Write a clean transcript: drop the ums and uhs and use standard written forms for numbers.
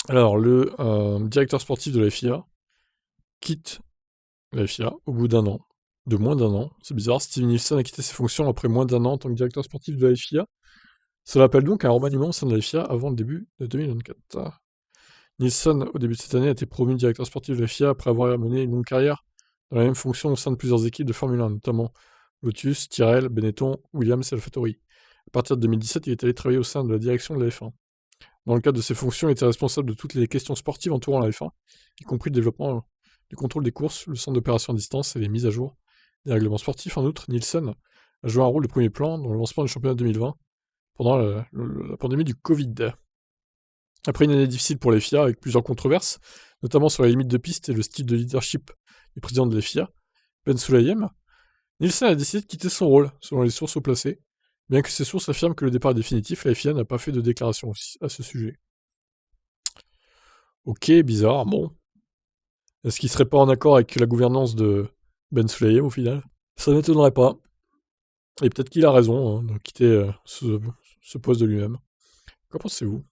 Alors, le directeur sportif de la FIA quitte la FIA au bout d'un an, de moins d'un an. C'est bizarre, Steve Nielsen a quitté ses fonctions après moins d'un an en tant que directeur sportif de la FIA. Cela appelle donc un remaniement au sein de la FIA avant le début de 2024. Nielsen, au début de cette année, a été promu directeur sportif de la FIA après avoir mené une longue carrière dans la même fonction au sein de plusieurs équipes de Formule 1, notamment Lotus, Tyrrell, Benetton, Williams et AlphaTauri. À partir de 2017, il est allé travailler au sein de la direction de la F1. Dans le cadre de ses fonctions, il était responsable de toutes les questions sportives entourant la F1, y compris le développement du contrôle des courses, le centre d'opération à distance et les mises à jour des règlements sportifs. En outre, Nielsen a joué un rôle de premier plan dans le lancement du championnat 2020 pendant la pandémie du Covid. Après une année difficile pour les FIA avec plusieurs controverses, notamment sur les limites de piste et le style de leadership du président de la FIA, Ben Sulayem, Nielsen a décidé de quitter son rôle, selon les sources haut placées, bien que ces sources affirment que le départ est définitif, la FIA n'a pas fait de déclaration à ce sujet. Ok, bizarre, bon. Est-ce qu'il serait pas en accord avec la gouvernance de Ben Sulayem au final? Ça m'étonnerait pas. Et peut-être qu'il a raison de quitter ce poste de lui-même. Qu'en pensez-vous?